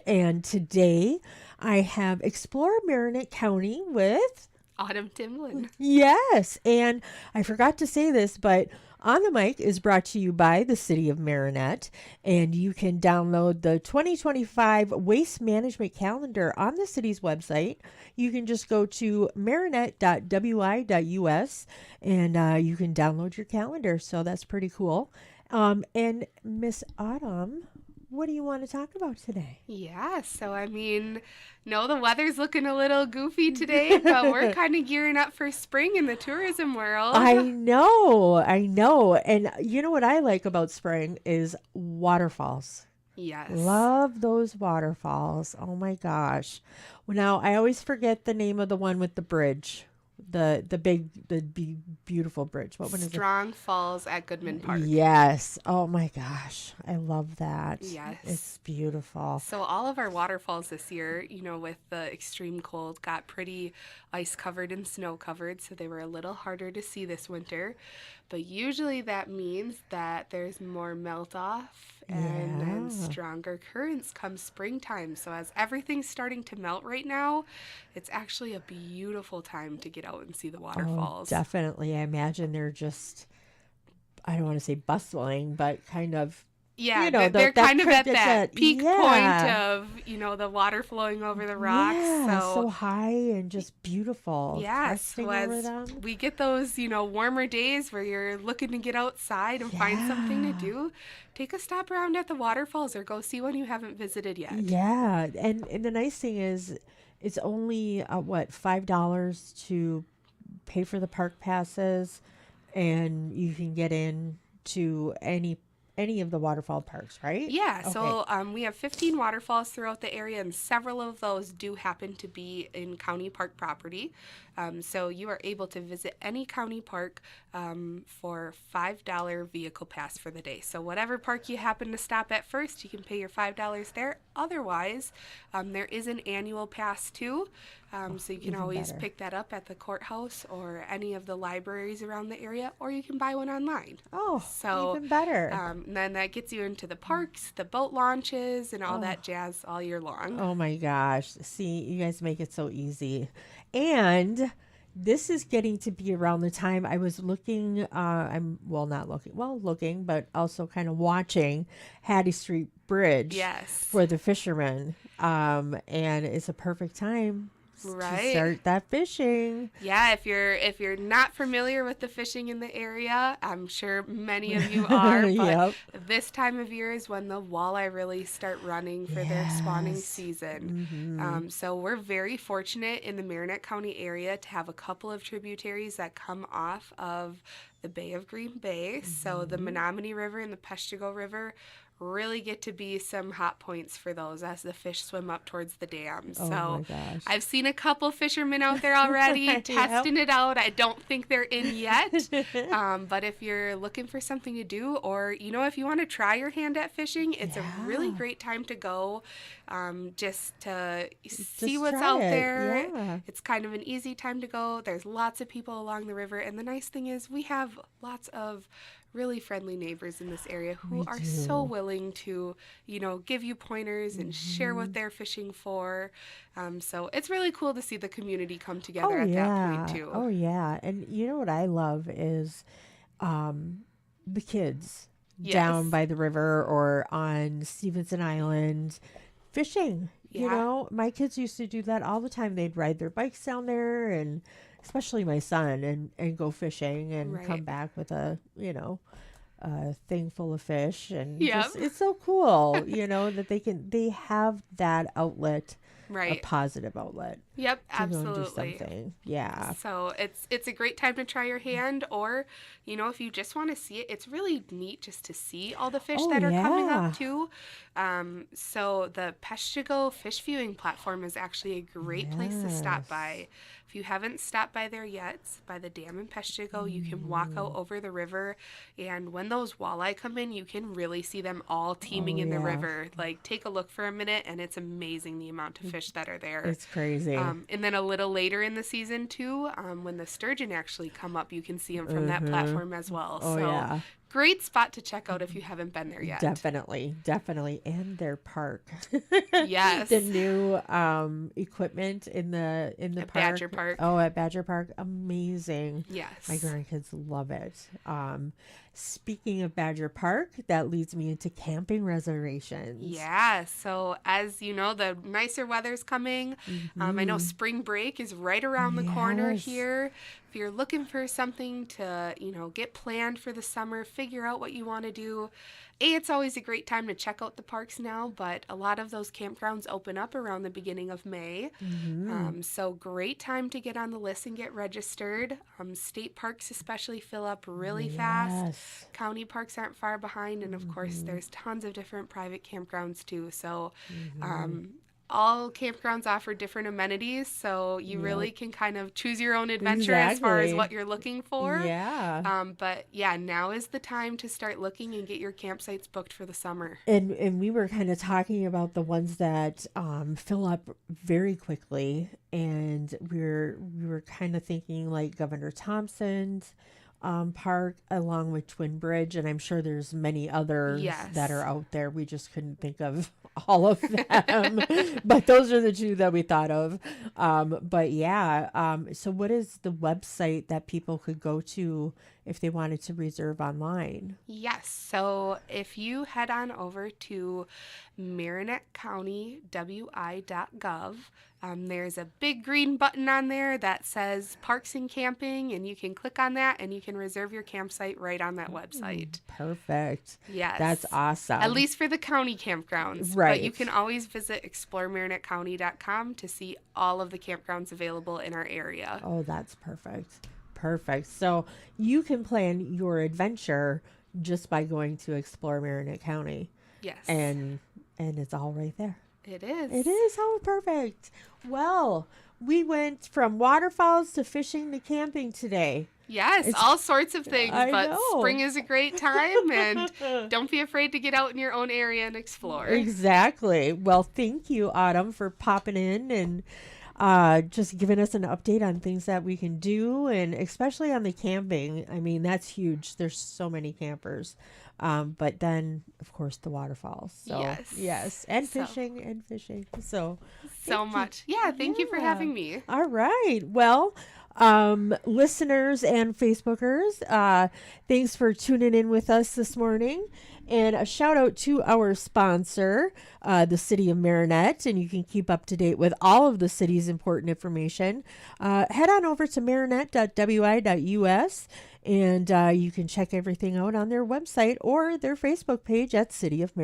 and today I have Explore Marinette County with Autumn Timlin. yes, and I forgot to say this, but On the Mic is brought to you by the City of Marinette, and you can download the 2025 Waste Management Calendar on the city's website. You can just go to marinette.wi.us and you can download your calendar. So that's pretty cool. And Miss Autumn, what do you want to talk about today? Yeah, no, the weather's looking a little goofy today, but we're kind of gearing up for spring in the tourism world. I know. And you know what I like about spring is waterfalls. Yes. Love those waterfalls. Oh my gosh. Well, now I always forget the name of the one with the bridge. The beautiful bridge. What one is it? Strong Falls at Goodman Park. Yes. Oh my gosh. I love that. Yes. It's beautiful. So all of our waterfalls this year, with the extreme cold, got pretty ice covered and snow covered, so they were a little harder to see this winter. But usually that means that there's more melt off and then Yeah. stronger currents come springtime. So as everything's starting to melt right now, it's actually a beautiful time to get out and see the Oh, waterfalls. definitely. I imagine they're just, I don't want to say bustling, but kind of, Yeah, they're kind of at that peak point yeah. of, the water flowing over the rocks. Yeah, So so high and just beautiful. yeah, Resting so over as them. we get those, warmer days where you're looking to get outside and find something to Yeah. do, take a stop around at the waterfalls or go see one you haven't visited yet. Yeah. And the nice thing is it's only what, $5 to pay for the park passes and you can get in to any of the waterfall parks, right? Yeah, Okay. so we have 15 waterfalls throughout the area, and several of those do happen to be in county park property. So you are able to visit any county park for $5 vehicle pass for the day. So whatever park you happen to stop at first, you can pay your $5 there. Otherwise, there is an annual pass too. So you can Even always better. pick that up at the courthouse or any of the libraries around the area, or you can buy one online. Oh, So even better. and then that gets you into the parks, the boat launches, and all Oh. that jazz all year long. Oh my gosh. See, you guys make it so easy. And this is getting to be around the time I was looking, not looking, well, looking, but also kind of watching Hattie Street Bridge Yes. for the fishermen. And it's a perfect time to Right. start that fishing. Yeah, if you're not familiar with the fishing in the area, I'm sure many of you are, but Yep. this time of year is when the walleye really start running for their spawning Yes. season. Mm-hmm. So we're very fortunate in the Marinette County area to have a couple of tributaries that come off of the Bay of Green Bay. So the Mm-hmm. Menominee River and the Peshtigo River really get to be some hot points for those as the fish swim up towards the dam. Oh So my gosh. I've seen a couple fishermen out there already Yep. testing it out. I don't think they're in yet. But if you're looking for something to do, or, if you want to try your hand at fishing, it's a really Yeah. great time to go just to see Just what's try out it. there. Yeah. It's kind of an easy time to go. There's lots of people along the river. And the nice thing is we have lots of really friendly neighbors in this area who We are so do. willing to, give you pointers and share what they're fishing for. So it's really cool to see the community come together Oh at that yeah. point too. Oh yeah. And you know what I love is um the kids down Yes. by the river or on Stevenson Island fishing. Yeah. My kids used to do that all the time. They'd ride their bikes down there and especially my son and go fishing and come Right. back with a thing full of fish and Yep. just it's so cool, that they have that outlet, a Right. positive outlet Yep, to go and do absolutely. something. Yeah. So it's a great time to try your hand, or if you just want to see it, it's really neat just to see all the fish Oh that are coming yeah. up too. So the Peshtigo fish viewing platform is actually a great place to stop Yes. by. If you haven't stopped by there yet, by the dam in Peshtigo, you can walk out over the river, and when those walleye come in, you can really see them all teeming Oh in the yeah. river. Like, take a look for a minute, and it's amazing the amount of fish that are there. It's crazy. And then a little later in the season too, when the sturgeon actually come up, you can see them from that Mhm. platform as well. Oh So yeah. Great spot to check out if you haven't been there yet. Definitely, definitely. And their park. Yes. The new equipment in the At park. Badger Park. Oh, at Badger Park. Amazing. Yes. My grandkids love it. Speaking of Badger Park, that leads me into camping reservations. Yeah, so as you know, the nicer weather's coming. I know spring break is right around the corner Yes. here. If you're looking for something to, get planned for the summer, figure out what you want to do. It's always a great time to check out the parks now, but a lot of those campgrounds open up around the beginning of May. So great time to get on the list and get registered. State parks especially fill up really fast. Yes. County parks aren't far behind, and of course there's tons of different private campgrounds too. So all campgrounds offer different amenities, so you really can kind of choose your own adventure as far as Exactly. what you're looking for. Yeah. But yeah, now is the time to start looking and get your campsites booked for the summer. And we were kind of talking about the ones that fill up very quickly, and we were kind of thinking like Governor Thompson's park along with Twin Bridge, and I'm sure there's many others Yes. that are out there. We just couldn't think of all of them, but those are the two that we thought of. But yeah, so what is the website that people could go to if they wanted to reserve online? Yes, so if you head on over to MarinetteCountyWI.gov, there's a big green button on there that says Parks and Camping, and you can click on that and you can reserve your campsite right on that website. Perfect. Yes. That's awesome. At least for the county campgrounds. Right. But you can always visit exploremarinettecounty.com to see all of the campgrounds available in our area. Oh, that's perfect. Perfect. So you can plan your adventure just by going to Explore Marinette County, Yes. and it's all right there. It is. It is. Oh, perfect. Well, we went from waterfalls to fishing to camping today. Yes, all sorts of things, I but know. spring is a great time, and don't be afraid to get out in your own area and explore. Exactly. Well, thank you, Autumn, for popping in and just giving us an update on things that we can do, and especially on the camping. I mean, that's huge. There's so many campers. But then, of course, the waterfalls. So, Yes. and So- fishing and fishing. So So thank you. much. Yeah, thank you for Yeah. having me. All right. Well, listeners and Facebookers, thanks for tuning in with us this morning. And a shout out to our sponsor, the City of Marinette. And you can keep up to date with all of the city's important information. Head on over to marinette.wi.us, and you can check everything out on their website or their Facebook page at City of Marinette.